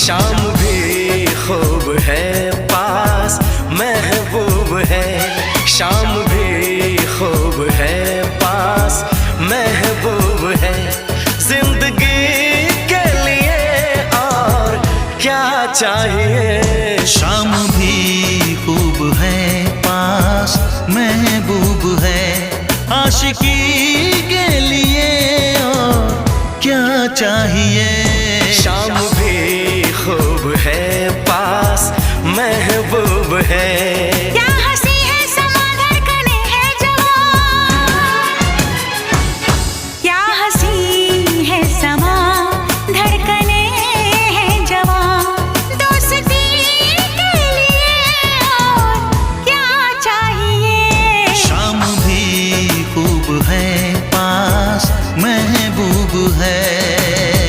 शाम भी खूब है पास महबूब है, शाम भी खूब है पास महबूब है। जिंदगी के लिए और क्या चाहिए। शाम भी खूब है पास महबूब है, आशिकी के लिए और क्या चाहिए।